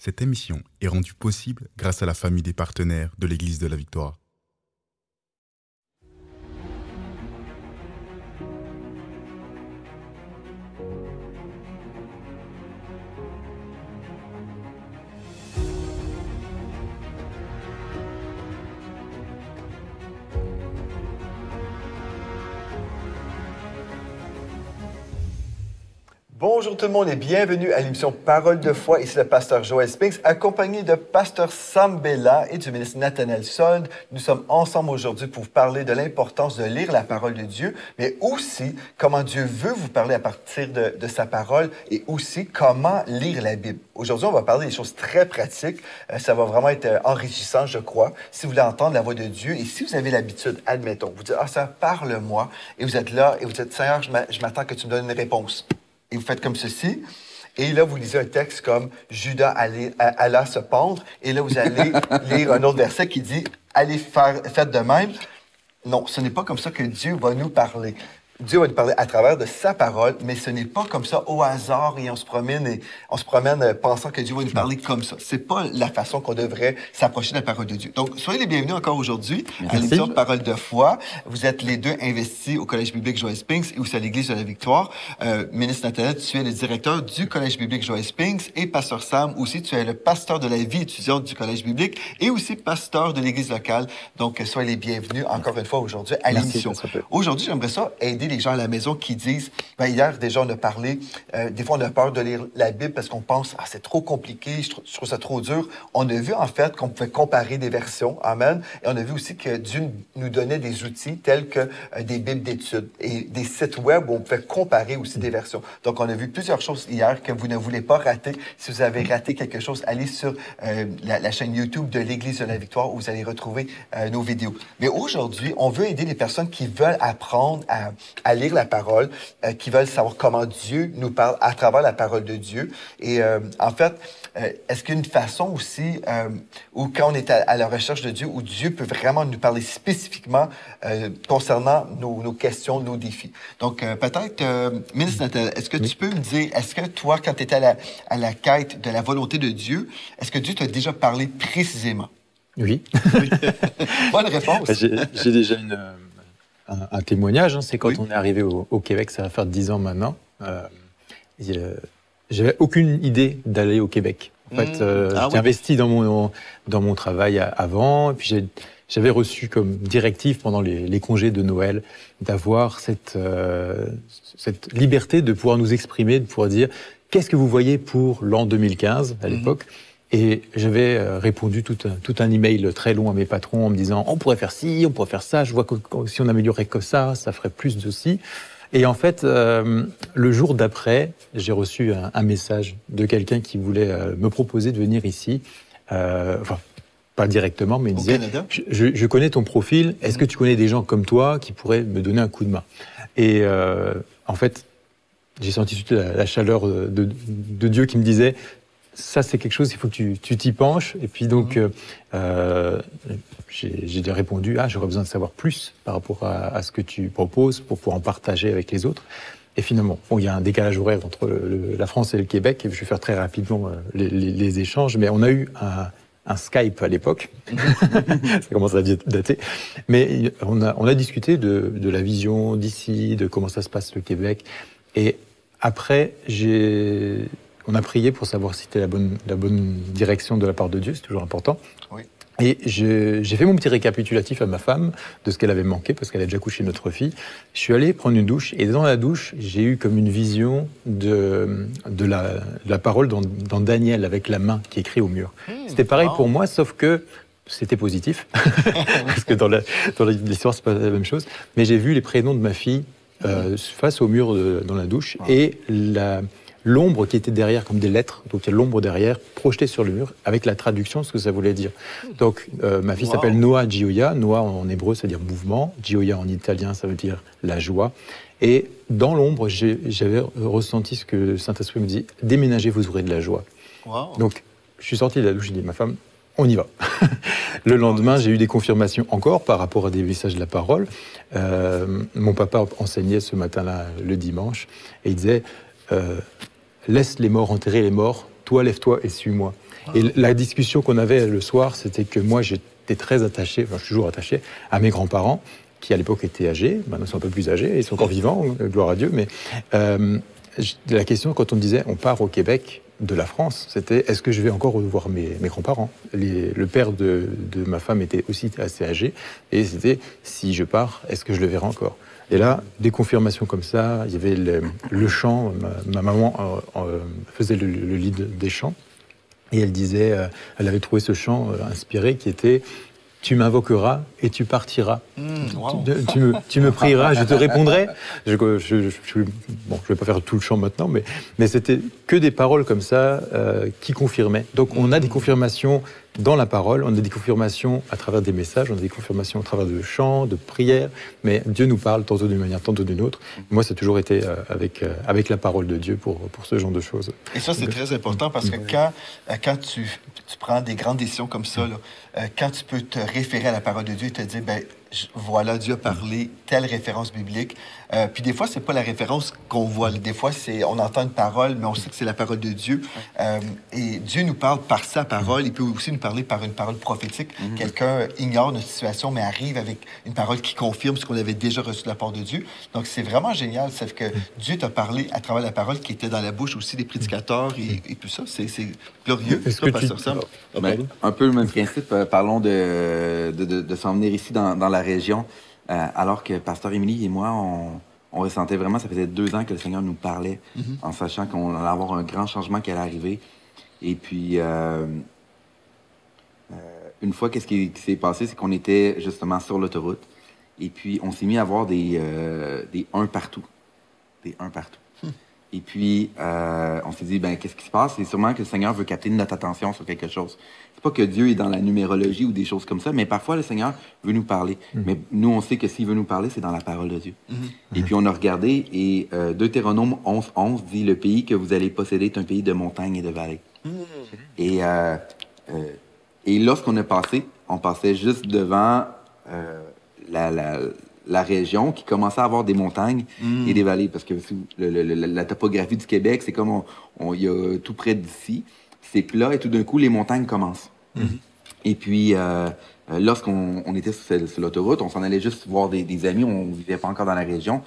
Cette émission est rendue possible grâce à la famille des partenaires de l'Église de la Victoire. Bonjour tout le monde et bienvenue à l'émission Parole de foi. Ici le pasteur Joel Spinks, accompagné de pasteur Sam Bella et du ministre Nathanaël Sold. Nous sommes ensemble aujourd'hui pour vous parler de l'importance de lire la parole de Dieu, mais aussi comment Dieu veut vous parler à partir de sa parole et aussi comment lire la Bible. Aujourd'hui, on va parler des choses très pratiques. Ça va vraiment être enrichissant, je crois. Si vous voulez entendre la voix de Dieu et si vous avez l'habitude, admettons, vous dites « Ah, ça parle-moi » et vous êtes là et vous dites « Seigneur, je m'attends que tu me donnes une réponse ». Et vous faites comme ceci. Et là, vous lisez un texte comme « Judas alla se pendre ». Et là, vous allez lire un autre verset qui dit « Allez faites de même ». Non, ce n'est pas comme ça que Dieu va nous parler. Dieu va nous parler à travers de sa parole, mais ce n'est pas comme ça au hasard et on se promène pensant que Dieu va nous parler comme ça. C'est pas la façon qu'on devrait s'approcher de la parole de Dieu. Donc, soyez les bienvenus encore aujourd'hui à l'émission Parole de foi. Vous êtes les deux investis au Collège biblique Joel Spinks et aussi à l'Église de la Victoire. Ministre Nathanaël, tu es le directeur du Collège biblique Joel Spinks et pasteur Sam aussi, tu es le pasteur de la vie étudiante du Collège biblique et aussi pasteur de l'Église locale. Donc, soyez les bienvenus encore une fois aujourd'hui à l'émission. Aujourd'hui, j'aimerais ça aider les gens à la maison qui disent, hier déjà on a parlé, des fois on a peur de lire la Bible parce qu'on pense, c'est trop compliqué, je trouve ça trop dur. On a vu en fait qu'on pouvait comparer des versions, amen, et on a vu aussi que Dieu nous donnait des outils tels que des Bibles d'études et des sites web où on pouvait comparer aussi des versions. Donc on a vu plusieurs choses hier que vous ne voulez pas rater. Si vous avez raté quelque chose, allez sur la chaîne YouTube de l'Église de la Victoire où vous allez retrouver nos vidéos. Mais aujourd'hui, on veut aider les personnes qui veulent apprendre à lire la parole, qui veulent savoir comment Dieu nous parle à travers la parole de Dieu. Et en fait, est-ce qu'il y a une façon aussi où quand on est à la recherche de Dieu, où Dieu peut vraiment nous parler spécifiquement concernant nos questions, nos défis? Donc, peut-être, Ministre Nathanaël, est-ce que tu peux me dire, est-ce que toi, quand tu étais à la quête de la volonté de Dieu, est-ce que Dieu t'a déjà parlé précisément? Oui. Bonne réponse. J'ai déjà un témoignage, c'est quand on est arrivé au Québec, ça va faire 10 ans maintenant. J'avais aucune idée d'aller au Québec. En fait, j'ai investi dans mon travail avant, et puis j'avais reçu comme directive pendant les congés de Noël d'avoir cette liberté de pouvoir nous exprimer, de pouvoir dire qu'est-ce que vous voyez pour l'an 2015 à l'époque. Et j'avais répondu tout un email très long à mes patrons en me disant on pourrait faire ci, on pourrait faire ça, je vois que si on améliorait comme ça ferait plus de ci. Et en fait, le jour d'après, j'ai reçu un message de quelqu'un qui voulait me proposer de venir ici, enfin, pas directement, mais il disait je connais ton profil, est-ce que tu connais des gens comme toi qui pourraient me donner un coup de main? Et en fait, j'ai senti toute la chaleur de Dieu qui me disait ça, c'est quelque chose, il faut que tu t'y penches. Et puis donc, j'ai répondu, j'aurais besoin de savoir plus par rapport à ce que tu proposes pour pouvoir en partager avec les autres. Et finalement, il y a un décalage horaire entre la France et le Québec, et je vais faire très rapidement les échanges, mais on a eu un Skype à l'époque, ça commence à dater, mais on a discuté de la vision d'ici, de comment ça se passe le Québec, et après, on a prié pour savoir si c'était la bonne direction de la part de Dieu, c'est toujours important. Oui. Et j'ai fait mon petit récapitulatif à ma femme de ce qu'elle avait manqué, parce qu'elle a déjà couché notre fille. Je suis allé prendre une douche, et dans la douche, j'ai eu comme une vision de la parole dans Daniel, avec la main qui écrit au mur. C'était pareil pour moi, sauf que c'était positif, parce que dans l'histoire, c'est pas la même chose. Mais j'ai vu les prénoms de ma fille face au mur dans la douche, et l'ombre qui était derrière, comme des lettres, donc il y a l'ombre derrière, projetée sur le mur, avec la traduction de ce que ça voulait dire. Donc, ma fille s'appelle Noah Gioia. Noah en hébreu, ça veut dire mouvement. Gioia en italien, ça veut dire la joie. Et dans l'ombre, j'avais ressenti ce que le Saint-Esprit me dit, déménagez, vous aurez de la joie. Donc, je suis sorti de la douche, j'ai dit, ma femme, on y va. Le lendemain, j'ai eu des confirmations encore par rapport à des messages de la parole. Mon papa enseignait ce matin-là, le dimanche, et il disait... laisse les morts enterrer les morts, toi, lève-toi et suis-moi. Et la discussion qu'on avait le soir, c'était que moi, j'étais très attaché, enfin, je suis toujours attaché à mes grands-parents, qui à l'époque étaient âgés, maintenant ils sont un peu plus âgés, ils sont encore vivants, gloire à Dieu, mais la question, quand on me disait, on part au Québec de la France, c'était, est-ce que je vais encore revoir mes grands-parents? Le père de ma femme était aussi assez âgé, et c'était, si je pars, est-ce que je le verrai encore? Et là, des confirmations comme ça, il y avait le chant, ma maman faisait le lead des chants, et elle disait, elle avait trouvé ce chant inspiré qui était « Tu m'invoqueras et tu partiras. Wow. Tu me prieras, je te répondrai. » Bon, je ne vais pas faire tout le chant maintenant, mais c'était que des paroles comme ça qui confirmaient. Donc on a des confirmations dans la parole, on a des confirmations à travers des messages, on a des confirmations à travers de chants, de prières, mais Dieu nous parle tantôt d'une manière, tantôt d'une autre. Moi, ça a toujours été avec la parole de Dieu pour ce genre de choses. Et ça, c'est très important parce que quand tu prends des grandes décisions comme ça, là, quand tu peux te référer à la parole de Dieu et te dire, ben voilà, Dieu a parlé, telle référence biblique. Puis des fois, c'est pas la référence qu'on voit. Des fois, on entend une parole, mais on sait que c'est la parole de Dieu. Et Dieu nous parle par sa parole. Il peut aussi nous parler par une parole prophétique. Quelqu'un ignore notre situation, mais arrive avec une parole qui confirme ce qu'on avait déjà reçu de la part de Dieu. Donc, c'est vraiment génial. C'est que Dieu t'a parlé à travers la parole qui était dans la bouche aussi des prédicateurs et tout ça. C'est glorieux. Pasteur Sam? Un peu le même principe. Parlons de s'en venir ici dans la région, alors que Pasteur Émilie et moi, on ressentait vraiment, ça faisait 2 ans que le Seigneur nous parlait, en sachant qu'on allait avoir un grand changement qui allait arriver. Et puis, une fois, qu'est-ce qui s'est passé, c'est qu'on était justement sur l'autoroute, et puis on s'est mis à voir des un partout. Des un partout. Et puis, on s'est dit, ben, qu'est-ce qui se passe? C'est sûrement que le Seigneur veut capter notre attention sur quelque chose. C'est pas que Dieu est dans la numérologie ou des choses comme ça, mais parfois, le Seigneur veut nous parler. Mais nous, on sait que s'il veut nous parler, c'est dans la parole de Dieu. Et puis, on a regardé, et Deutéronome 11:11 dit, « Le pays que vous allez posséder est un pays de montagnes et de vallées. Et lorsqu'on a passé, on passait juste devant la région qui commençait à avoir des montagnes et des vallées. Parce que la topographie du Québec, c'est comme il y a tout près d'ici, c'est plat et tout d'un coup, les montagnes commencent. Et puis, lorsqu'on était sur l'autoroute, on s'en allait juste voir des amis, on ne vivait pas encore dans la région.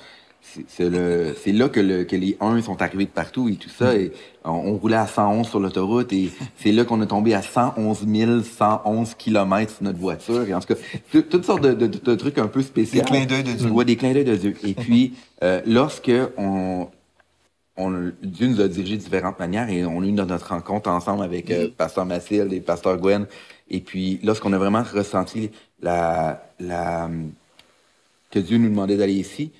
C'est là que les 1 sont arrivés de partout et tout ça. Et on roulait à 111 sur l'autoroute et c'est là qu'on est tombé à 111 111 km sur notre voiture. Et en tout cas, toutes sortes de trucs un peu spéciaux. Des clins d'œil de Dieu. Ouais, des clins d'œil de Dieu. Et puis, lorsque Dieu nous a dirigés de différentes manières et on a eu notre rencontre ensemble avec Pasteur Mathilde et Pasteur Gwen. Et puis, lorsqu'on a vraiment ressenti que Dieu nous demandait d'aller ici,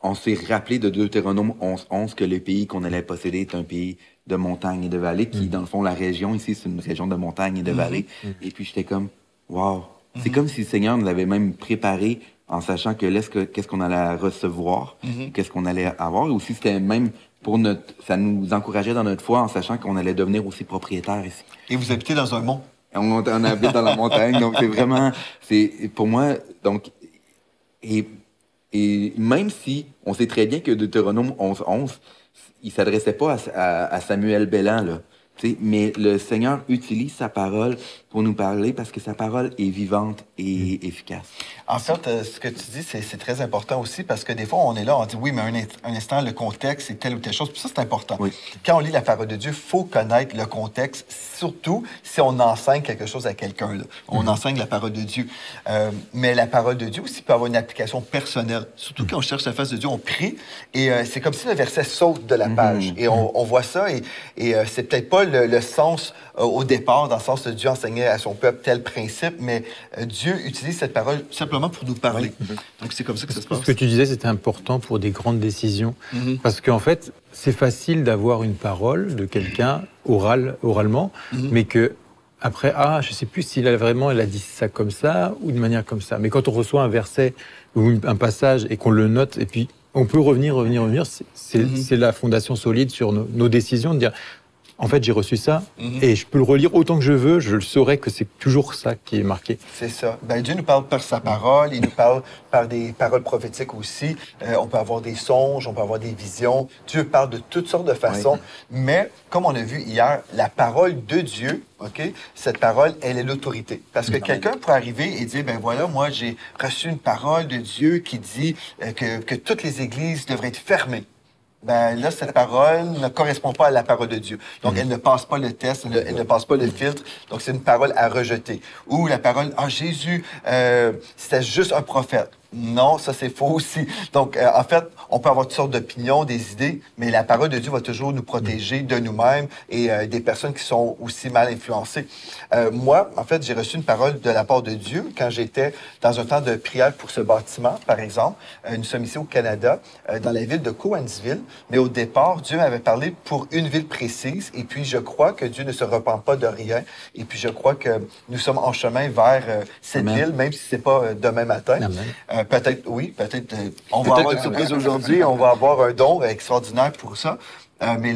on s'est rappelé de Deutéronome 11:11 que le pays qu'on allait posséder est un pays de montagnes et de vallées, qui, dans le fond, la région ici, c'est une région de montagnes et de vallées. Et puis, j'étais comme, wow! C'est comme si le Seigneur nous avait même préparé en sachant que qu'est-ce qu'on allait recevoir, qu'est-ce qu'on allait avoir. Et aussi, c'était même ça nous encourageait dans notre foi en sachant qu'on allait devenir aussi propriétaire ici. Et vous habitez dans un mont? On habite dans la montagne, donc c'est vraiment, pour moi, donc, et même si on sait très bien que Deutéronome 11:11, il ne s'adressait pas à Samuel Bellan, là, mais le Seigneur utilise sa parole pour nous parler parce que sa parole est vivante et efficace. En fait, ce que tu dis, c'est très important aussi parce que des fois, on est là, on dit oui, mais un instant, le contexte, c'est telle ou telle chose. Puis ça, c'est important. Oui. Quand on lit la parole de Dieu, il faut connaître le contexte, surtout si on enseigne quelque chose à quelqu'un. On enseigne la parole de Dieu. Mais la parole de Dieu aussi peut avoir une application personnelle. Surtout quand on cherche la face de Dieu, on prie et c'est comme si le verset saute de la page. Et on voit ça et c'est peut-être pas le sens au départ, dans le sens de Dieu enseignait à son peuple tel principe, mais Dieu utilise cette parole simplement pour nous parler. Donc, c'est comme ça que ça se passe. Ce que tu disais, c'était important pour des grandes décisions. Parce qu'en fait, c'est facile d'avoir une parole de quelqu'un oralement, mais que après, je ne sais plus s'il a dit ça comme ça ou de manière comme ça. Mais quand on reçoit un verset ou un passage et qu'on le note, et puis on peut revenir, c'est la fondation solide sur nos décisions, de dire... en fait, j'ai reçu ça et je peux le relire autant que je veux, je le saurai que c'est toujours ça qui est marqué. C'est ça. Ben, Dieu nous parle par sa parole, il nous parle par des paroles prophétiques aussi. On peut avoir des songes, on peut avoir des visions. Dieu parle de toutes sortes de façons. Mais, comme on a vu hier, la parole de Dieu, OK, cette parole, elle est l'autorité. Parce que quelqu'un pourrait arriver et dire, ben voilà, moi, j'ai reçu une parole de Dieu qui dit que toutes les églises devraient être fermées. Ben là, cette parole ne correspond pas à la parole de Dieu. Donc, elle ne passe pas le test, elle ne passe pas le filtre. Donc, c'est une parole à rejeter. Ou la parole, Jésus, c'était juste un prophète. Non, ça, c'est faux aussi. Donc, en fait, on peut avoir toutes sortes d'opinions, des idées, mais la parole de Dieu va toujours nous protéger de nous-mêmes et des personnes qui sont aussi mal influencées. Moi, en fait, j'ai reçu une parole de la part de Dieu quand j'étais dans un temps de prière pour ce bâtiment, par exemple. Nous sommes ici au Canada, dans la ville de Cowansville. Mais au départ, Dieu m'avait parlé pour une ville précise. Et puis, je crois que Dieu ne se repent pas de rien. Et puis, je crois que nous sommes en chemin vers cette ville, même si c'est pas demain matin. Peut-être, oui, peut-être. On va avoir une surprise aujourd'hui. On va avoir un don extraordinaire pour ça. Mais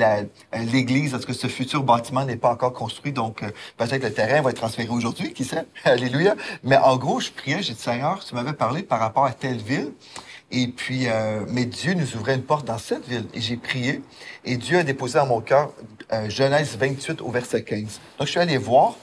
l'église, en tout cas, ce futur bâtiment n'est pas encore construit, donc peut-être le terrain va être transféré aujourd'hui, qui sait? Alléluia. Mais en gros, je priais, j'ai dit, Seigneur, tu m'avais parlé par rapport à telle ville. Et puis, mais Dieu nous ouvrait une porte dans cette ville. Et j'ai prié, et Dieu a déposé dans mon cœur Genèse 28 au verset 15. Donc, je suis allé voir.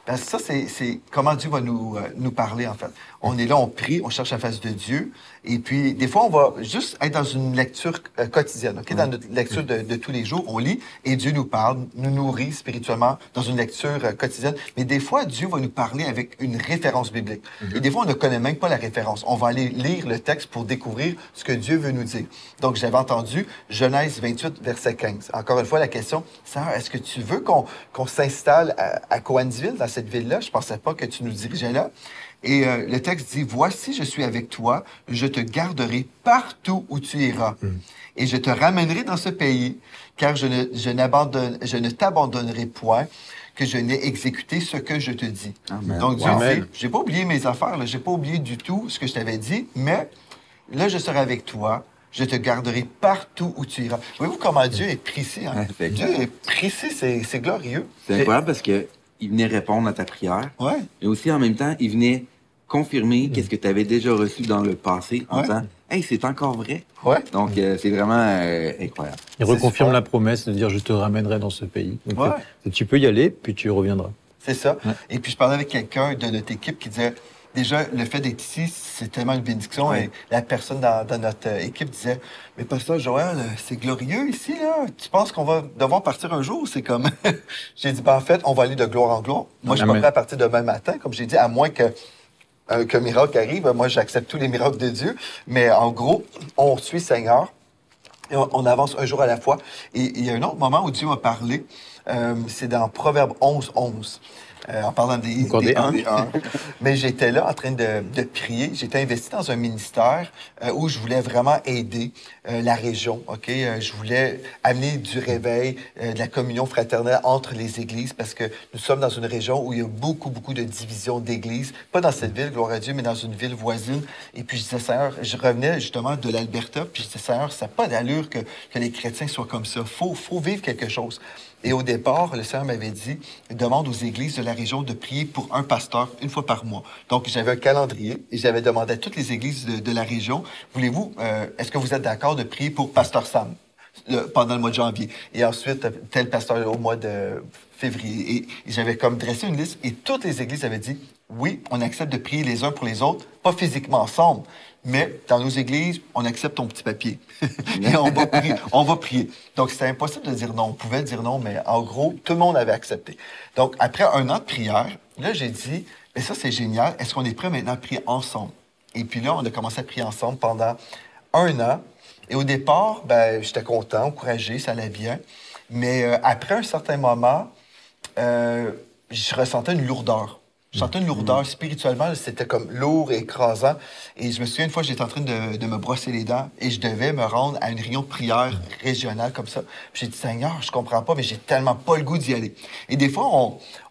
Parce que ça, c'est comment Dieu va nous parler, en fait. On est là, on prie, on cherche la face de Dieu. Et puis, des fois, on va juste être dans une lecture quotidienne. Okay? Dans notre lecture de tous les jours, on lit et Dieu nous parle, nous nourrit spirituellement dans une lecture quotidienne. Mais des fois, Dieu va nous parler avec une référence biblique. Et des fois, on ne connaît même pas la référence. On va aller lire le texte pour découvrir ce que Dieu veut nous dire. Donc, j'avais entendu Genèse 28, verset 15. Encore une fois, la question, Seigneur, est-ce que tu veux qu'on s'installe à Cowansville, dans cette ville-là? Je ne pensais pas que tu nous dirigeais là. Et le texte dit, « Voici, je suis avec toi, je te garderai partout où tu iras. Et je te ramènerai dans ce pays, car je ne t'abandonnerai point, que je n'ai exécuté ce que je te dis. » Donc Dieu dit, « J'ai pas oublié mes affaires, j'ai pas oublié du tout ce que je t'avais dit, mais là, je serai avec toi. Je te garderai partout où tu iras. » Voyez-vous comment Dieu est précis? Hein? Dieu est précis, c'est glorieux. C'est incroyable parce que il venait répondre à ta prière. Ouais. Et aussi, en même temps, il venait confirmer qu'est-ce que tu avais déjà reçu dans le passé en disant « Hey, c'est encore vrai. » Donc, c'est vraiment incroyable. Il reconfirme la promesse de dire « Je te ramènerai dans ce pays. » Donc, tu peux y aller, puis tu reviendras. C'est ça. Et puis, je parlais avec quelqu'un de notre équipe qui disait... Déjà, le fait d'être ici, c'est tellement une bénédiction. Et la personne dans notre équipe disait, « Mais pasteur Joël, c'est glorieux ici, là. Tu penses qu'on va devoir partir un jour? » C'est comme... J'ai dit, « En fait, on va aller de gloire en gloire. Moi, je suis pas prêt à partir demain matin, comme j'ai dit, à moins qu'un miracle arrive. Moi, j'accepte tous les miracles de Dieu. Mais en gros, on suit Seigneur et on avance un jour à la fois. Et il y a un autre moment où Dieu m'a parlé. C'est dans Proverbe 11, 11. En parlant des Mais j'étais là en train de prier. J'étais investi dans un ministère où je voulais vraiment aider la région. Ok, je voulais amener du réveil, de la communion fraternelle entre les églises parce que nous sommes dans une région où il y a beaucoup de divisions d'églises. Pas dans cette ville, gloire à Dieu, mais dans une ville voisine. Et puis je disais, Seigneur, je revenais justement de l'Alberta, puis je disais, Seigneur, ça n'a pas d'allure que les chrétiens soient comme ça. Faut vivre quelque chose. Et au départ, le Seigneur m'avait dit, demande aux églises de la région de prier pour un pasteur une fois par mois. Donc, j'avais un calendrier et j'avais demandé à toutes les églises de la région, voulez-vous, est-ce que vous êtes d'accord de prier pour Pasteur Sam pendant le mois de janvier? Et ensuite, tel pasteur au mois de février. Et j'avais comme dressé une liste et toutes les églises avaient dit, oui, on accepte de prier les uns pour les autres, pas physiquement ensemble, mais dans nos églises, on accepte ton petit papier. Et on va prier. Donc, c'était impossible de dire non. On pouvait dire non, mais en gros, tout le monde avait accepté. Donc, après un an de prière, là, j'ai dit, mais ça, c'est génial. Est-ce qu'on est prêt maintenant à prier ensemble? Et puis là, on a commencé à prier ensemble pendant un an. Et au départ, j'étais content, encouragé, ça allait bien. Mais après un certain moment, je ressentais une lourdeur. Je sentais une lourdeur spirituellement, c'était comme lourd et écrasant. Et je me souviens, une fois, j'étais en train de me brosser les dents et je devais me rendre à une réunion de prière régionale comme ça. Puis j'ai dit, Seigneur, je comprends pas, mais j'ai tellement pas le goût d'y aller. Et des fois,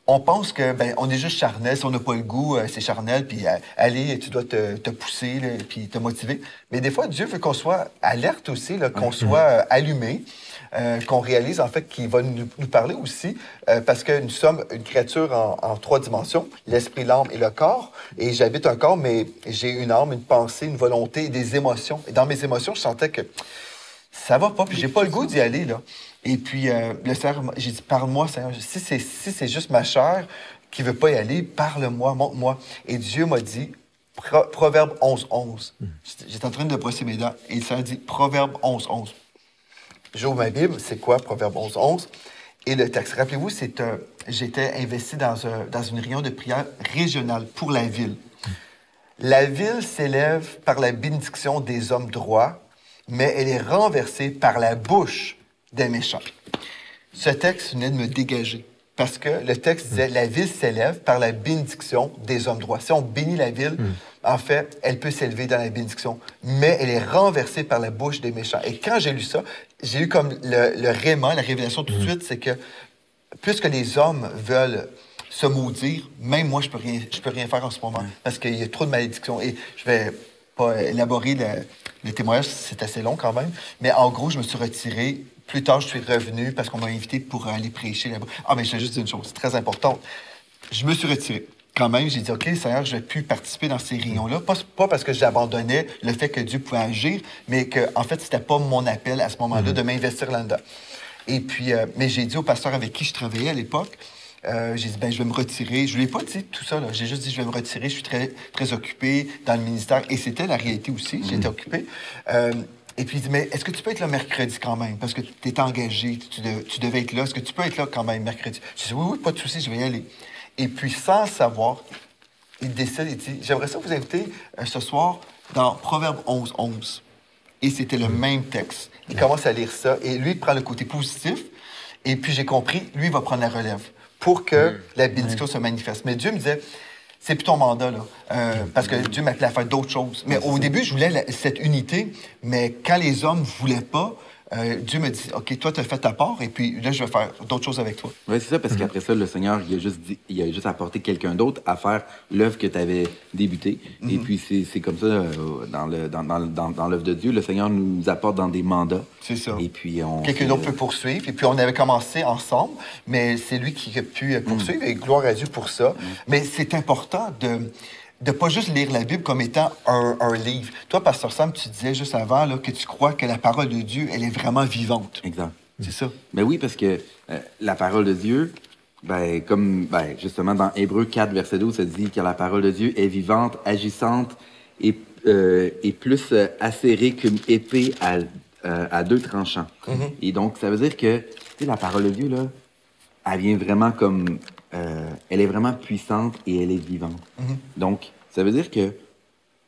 on pense que on est juste charnel. Si on n'a pas le goût, c'est charnel. Puis allez, tu dois te pousser, là, puis te motiver. Mais des fois, Dieu veut qu'on soit alerte aussi, qu'on soit allumé. qu'on réalise, en fait, qui va nous parler aussi, parce que nous sommes une créature en 3 dimensions, l'esprit, l'âme et le corps. Et j'habite un corps, mais j'ai une âme, une pensée, une volonté et des émotions. Et dans mes émotions, je sentais que ça va pas, puis j'ai pas le goût d'y aller, là. Et puis, le Seigneur, j'ai dit, parle-moi, Seigneur. Si c'est juste ma chair qui veut pas y aller, parle-moi, montre-moi. Et Dieu m'a dit, Proverbe 11:11. J'étais en train de brosser mes dents. Et le Seigneur dit, Proverbe 11:11. J'ouvre ma Bible, c'est quoi, Proverbe 11:11? Et le texte, rappelez-vous, j'étais investi dans une réunion de prière régionale pour la ville. La ville s'élève par la bénédiction des hommes droits, mais elle est renversée par la bouche des méchants. Ce texte venait de me dégager. Parce que le texte disait, la ville s'élève par la bénédiction des hommes droits. Si on bénit la ville, en fait, elle peut s'élever dans la bénédiction, mais elle est renversée par la bouche des méchants. Et quand j'ai lu ça, j'ai eu comme le réma, la révélation tout de suite, c'est que puisque les hommes veulent se maudire, même moi, je peux rien faire en ce moment, parce qu'il y a trop de malédictions. Et je vais pas élaborer le témoignage, c'est assez long quand même, mais en gros, je me suis retiré. Plus tard, je suis revenu parce qu'on m'a invité pour aller prêcher là-bas. Ah, mais je vais juste dire une chose, c'est très important. Je me suis retiré. Quand même, j'ai dit, OK, Seigneur, je vais plus participer dans ces réunions-là. Pas parce que j'abandonnais le fait que Dieu pouvait agir, mais que, en fait, c'était pas mon appel à ce moment-là de m'investir là-dedans. Et puis, mais j'ai dit au pasteur avec qui je travaillais à l'époque, j'ai dit, je vais me retirer. Je ne lui ai pas dit tout ça, là. J'ai juste dit, je vais me retirer. Je suis très, très occupé dans le ministère. Et c'était la réalité aussi. J'étais occupé. Et puis, il dit, mais est-ce que tu peux être là mercredi quand même? Parce que tu es engagé, tu devais être là. Est-ce que tu peux être là quand même mercredi? Je dis, oui, pas de souci, je vais y aller. Et puis, sans savoir, il décide, il dit, j'aimerais ça vous inviter ce soir dans Proverbe 11:11. Et c'était le même texte. Il commence à lire ça. Et lui, il prend le côté positif. Et puis, j'ai compris, lui, il va prendre la relève pour que la bénédiction se manifeste. Mais Dieu me disait, c'est plus ton mandat, là. Parce que Dieu m'appelait à faire d'autres choses. Mais au début, je voulais cette unité, mais quand les hommes ne voulaient pas, Dieu me dit, OK, toi, tu as fait ta part, et puis là, je vais faire d'autres choses avec toi. Oui, c'est ça, parce qu'après ça, le Seigneur, il a juste apporté quelqu'un d'autre à faire l'œuvre que tu avais débutée. Et puis, c'est comme ça, dans l'œuvre de Dieu, le Seigneur nous apporte dans des mandats. C'est ça. Et puis, quelqu'un d'autre peut poursuivre. Et puis, on avait commencé ensemble, mais c'est lui qui a pu poursuivre, et gloire à Dieu pour ça. Mais c'est important de pas juste lire la Bible comme étant un livre. Toi, Pasteur Sam, tu disais juste avant là, que tu crois que la parole de Dieu, elle est vraiment vivante. Exact. C'est ça. Ben oui, parce que la parole de Dieu, justement, dans Hébreux 4, verset 12, ça dit que la parole de Dieu est vivante, agissante et plus acérée qu'une épée à 2 tranchants. Et donc, ça veut dire que la parole de Dieu, là, elle vient vraiment comme... elle est vraiment puissante et elle est vivante. Donc, ça veut dire que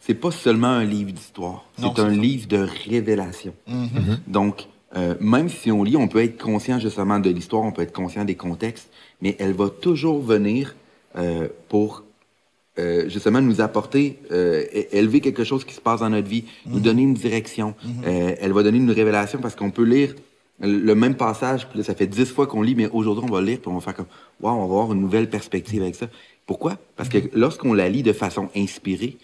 c'est pas seulement un livre d'histoire, c'est un livre de révélation. Donc, même si on lit, on peut être conscient justement de l'histoire, on peut être conscient des contextes, mais elle va toujours venir pour justement nous apporter, élever quelque chose qui se passe dans notre vie, nous donner une direction. Elle va donner une révélation parce qu'on peut lire le même passage, puis là, ça fait 10 fois qu'on lit, mais aujourd'hui, on va le lire, puis on va faire comme, wow, on va avoir une nouvelle perspective avec ça. Pourquoi? Parce que lorsqu'on la lit de façon inspirée,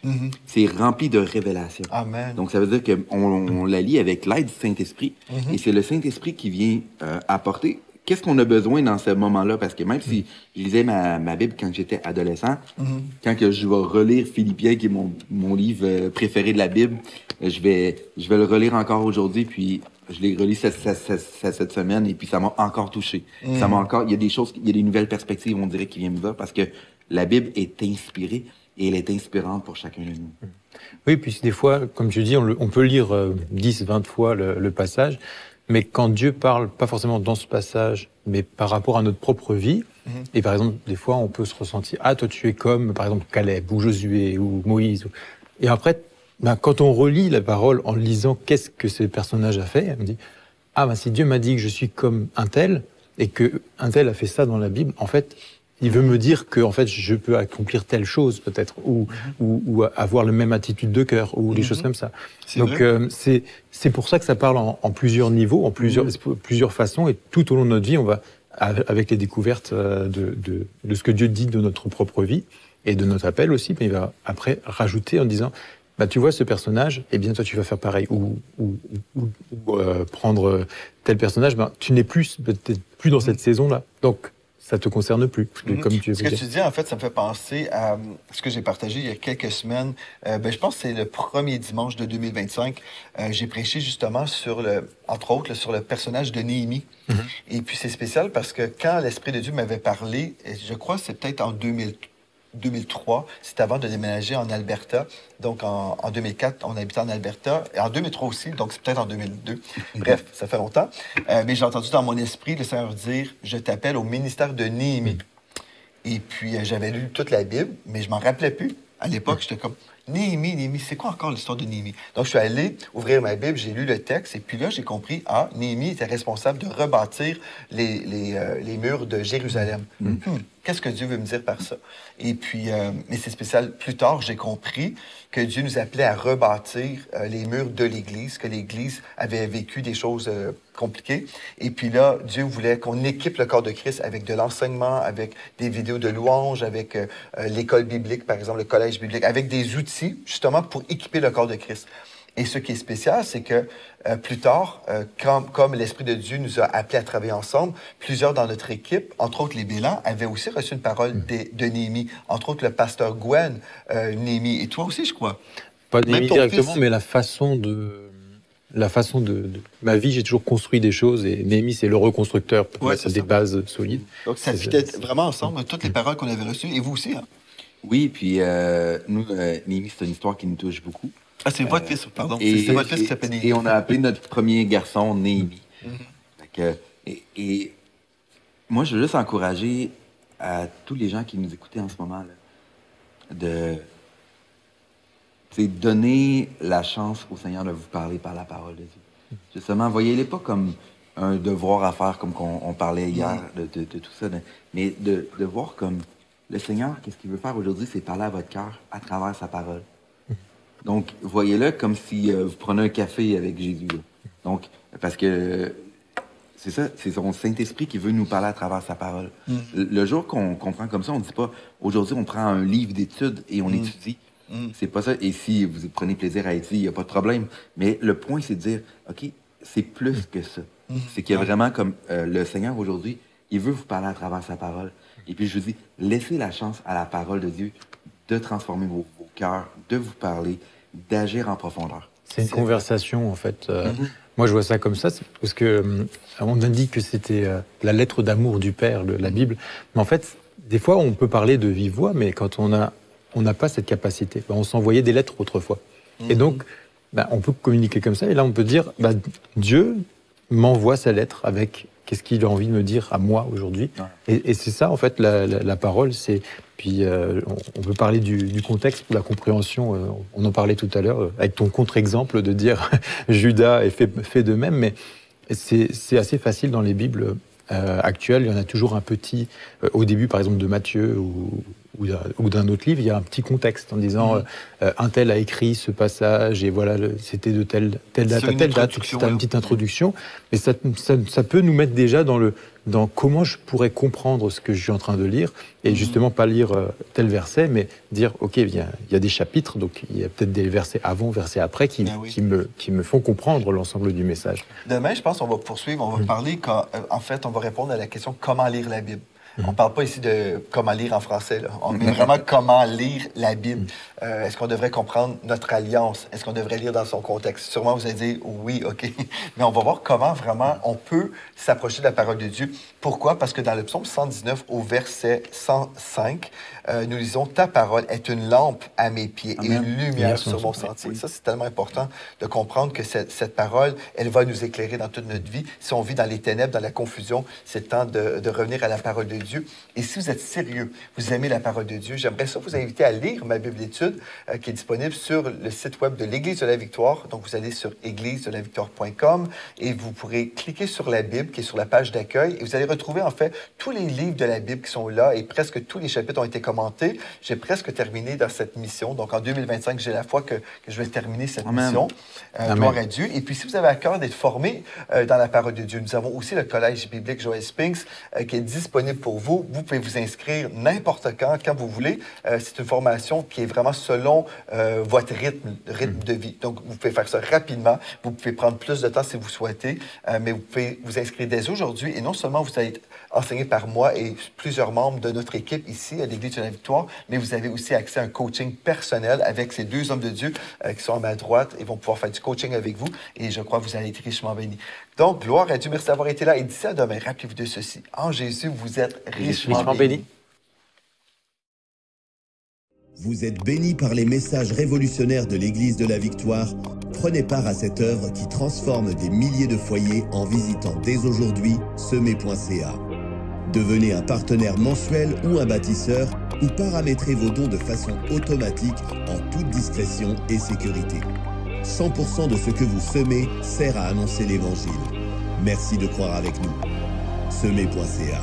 c'est rempli de révélations. Amen. Donc, ça veut dire qu'on la lit avec l'aide du Saint-Esprit, et c'est le Saint-Esprit qui vient apporter qu'est-ce qu'on a besoin dans ce moment-là. Parce que même si je lisais ma Bible quand j'étais adolescent, quand que je vais relire Philippiens, qui est mon livre préféré de la Bible, je vais le relire encore aujourd'hui, puis je l'ai relis cette semaine, et puis ça m'a encore touché. Ça m'a encore, il y a des choses, il y a des nouvelles perspectives, on dirait, qui viennent me voir, parce que la Bible est inspirée, et elle est inspirante pour chacun de nous. Oui, puis des fois, comme tu dis, on peut lire 10, 20 fois le passage, mais quand Dieu parle, pas forcément dans ce passage, mais par rapport à notre propre vie, et par exemple, des fois, on peut se ressentir, ah, toi, tu es comme, par exemple, Caleb, ou Josué, ou Moïse. Et après, quand on relit la parole en lisant qu'est-ce que ce personnage a fait, on me dit, ah, si Dieu m'a dit que je suis comme un tel, et que un tel a fait ça dans la Bible, en fait, il veut me dire que en fait, je peux accomplir telle chose, peut-être, ou avoir la même attitude de cœur, ou des choses comme ça. Donc, c'est pour ça que ça parle en plusieurs niveaux, en plusieurs façons, et tout au long de notre vie, on va, avec les découvertes de ce que Dieu dit de notre propre vie, et de notre appel aussi, mais il va après rajouter en disant, tu vois ce personnage, eh bien toi tu vas faire pareil. Ou prendre tel personnage, tu n'es peut-être plus dans cette saison-là. Donc, ça ne te concerne plus, comme tu veux Ce que dire. tu dis, en fait, ça me fait penser à ce que j'ai partagé il y a quelques semaines. Je pense que c'est le premier dimanche de 2025. J'ai prêché justement entre autres, sur le personnage de Néhémie. Et puis, c'est spécial parce que quand l'Esprit de Dieu m'avait parlé, je crois que c'est peut-être en 2003, c'était avant de déménager en Alberta. Donc, en 2004, on habitait en Alberta. Et en 2003 aussi, donc c'est peut-être en 2002. Bref, ça fait longtemps. Mais j'ai entendu dans mon esprit le Seigneur dire « Je t'appelle au ministère de Néhémie ». Et puis, j'avais lu toute la Bible, mais je m'en rappelais plus. À l'époque, j'étais comme « Néhémie, c'est quoi encore l'histoire de Néhémie? » Donc, je suis allé ouvrir ma Bible, j'ai lu le texte, et puis là, j'ai compris, Néhémie était responsable de rebâtir les murs de Jérusalem. Qu'est-ce que Dieu veut me dire par ça? Et puis, mais c'est spécial, plus tard, j'ai compris que Dieu nous appelait à rebâtir les murs de l'Église, que l'Église avait vécu des choses compliquées. Et puis là, Dieu voulait qu'on équipe le corps de Christ avec de l'enseignement, avec des vidéos de louanges, avec l'école biblique, par exemple, le collège biblique, avec des outils, justement, pour équiper le corps de Christ. Et ce qui est spécial, c'est que plus tard, comme l'Esprit de Dieu nous a appelés à travailler ensemble, plusieurs dans notre équipe, entre autres les Bélans, avaient aussi reçu une parole de Néhémie. Entre autres, le pasteur Gwen, Néhémie. Et toi aussi, je crois. Pas Néhémie directement, mais la façon de ma vie, j'ai toujours construit des choses et Néhémie, c'est le reconstructeur pour mettre des bases solides. Donc, ça fitait vraiment ensemble, toutes les paroles qu'on avait reçues, et vous aussi. Hein? Oui, puis nous, Néhémie, c'est une histoire qui nous touche beaucoup. Ah, c'est votre fils, pardon. C'est votre fils qui s'appelle Néhémie. Et on a appelé notre premier garçon Néhémie. Et moi, je veux juste encourager à tous les gens qui nous écoutaient en ce moment là, de donner la chance au Seigneur de vous parler par la parole de Dieu. Justement, voyez-les pas comme un devoir à faire, comme on parlait hier de tout ça, mais de voir comme le Seigneur, qu'est-ce qu'il veut faire aujourd'hui, c'est parler à votre cœur à travers sa parole. Donc, voyez-le comme si vous prenez un café avec Jésus. Là. Donc, parce que c'est ça, c'est son Saint-Esprit qui veut nous parler à travers sa parole. Le jour qu'on comprend comme ça, on ne dit pas, aujourd'hui, on prend un livre d'études et on étudie. C'est pas ça. Et si vous prenez plaisir à étudier, il n'y a pas de problème. Mais le point, c'est de dire, OK, c'est plus que ça. C'est qu'il y a vraiment comme le Seigneur aujourd'hui, il veut vous parler à travers sa parole. Et puis, je vous dis, laissez la chance à la parole de Dieu de transformer vos cœurs, de vous parler, d'agir en profondeur. C'est une conversation, en fait. Moi, je vois ça comme ça, parce que on a dit que c'était la lettre d'amour du Père, la Bible. Mais en fait, des fois, on peut parler de vive voix, mais quand on n'a pas cette capacité, on s'envoyait des lettres autrefois. Et donc, on peut communiquer comme ça, et là, on peut dire, Dieu m'envoie sa lettre avec qu'est-ce qu'il a envie de me dire à moi aujourd'hui. Et c'est ça, en fait, la parole, c'est... Puis, on peut parler du contexte pour la compréhension. On en parlait tout à l'heure, avec ton contre-exemple de dire Judas est fait de même, mais c'est assez facile dans les Bibles actuelles. Il y en a toujours un petit... au début, par exemple, de Matthieu ou d'un autre livre, il y a un petit contexte en disant un tel a écrit ce passage et voilà, c'était de telle date à telle date. C'est une petite introduction, mais ça peut nous mettre déjà dans comment je pourrais comprendre ce que je suis en train de lire et justement pas lire tel verset, mais dire ok, il y a des chapitres, donc il y a peut-être des versets avant, versets après qui me font comprendre l'ensemble du message. Demain, je pense qu'on va poursuivre, on va parler en fait, on va répondre à la question comment lire la Bible. On ne parle pas ici de comment lire en français. Là. On est vraiment comment lire la Bible. Est-ce qu'on devrait comprendre notre alliance? Est-ce qu'on devrait lire dans son contexte? Sûrement, vous allez dire oui, OK. Mais on va voir comment vraiment on peut s'approcher de la parole de Dieu. Pourquoi? Parce que dans le psaume 119, au verset 105, nous lisons « Ta parole est une lampe à mes pieds et une lumière sur mon sentier. » Ça, c'est tellement important de comprendre que cette parole, elle va nous éclairer dans toute notre vie. Si on vit dans les ténèbres, dans la confusion, c'est le temps de revenir à la parole de Dieu. Et si vous êtes sérieux, vous aimez la parole de Dieu, j'aimerais ça vous inviter à lire ma Bible d'études qui est disponible sur le site web de l'Église de la Victoire. Donc, vous allez sur églisedelavictoire.com et vous pourrez cliquer sur la Bible qui est sur la page d'accueil et vous allez retrouver en fait tous les livres de la Bible qui sont là et presque tous les chapitres ont été commentés. J'ai presque terminé dans cette mission. Donc, en 2025, j'ai la foi que je vais terminer cette mission. Gloire à Dieu. Et puis, si vous avez à cœur d'être formé dans la parole de Dieu, nous avons aussi le Collège biblique Joel Spinks qui est disponible pour pour vous. Vous pouvez vous inscrire n'importe quand vous voulez. C'est une formation qui est vraiment selon votre rythme de vie. Donc, vous pouvez faire ça rapidement. Vous pouvez prendre plus de temps si vous souhaitez, mais vous pouvez vous inscrire dès aujourd'hui. Et non seulement vous allez être enseigné par moi et plusieurs membres de notre équipe ici à l'Église de la Victoire, mais vous avez aussi accès à un coaching personnel avec ces deux hommes de Dieu qui sont à ma droite et vont pouvoir faire du coaching avec vous. Et je crois que vous allez être richement bénis. Donc, gloire à Dieu, merci d'avoir été là. Et d'ici à demain, rappelez-vous de ceci. En Jésus, vous êtes richement bénis. Vous êtes bénis par les messages révolutionnaires de l'Église de la Victoire. Prenez part à cette œuvre qui transforme des milliers de foyers en visitant dès aujourd'hui semer.ca. Devenez un partenaire mensuel ou un bâtisseur ou paramétrez vos dons de façon automatique en toute discrétion et sécurité. 100% de ce que vous semez sert à annoncer l'Évangile. Merci de croire avec nous. Semer.ca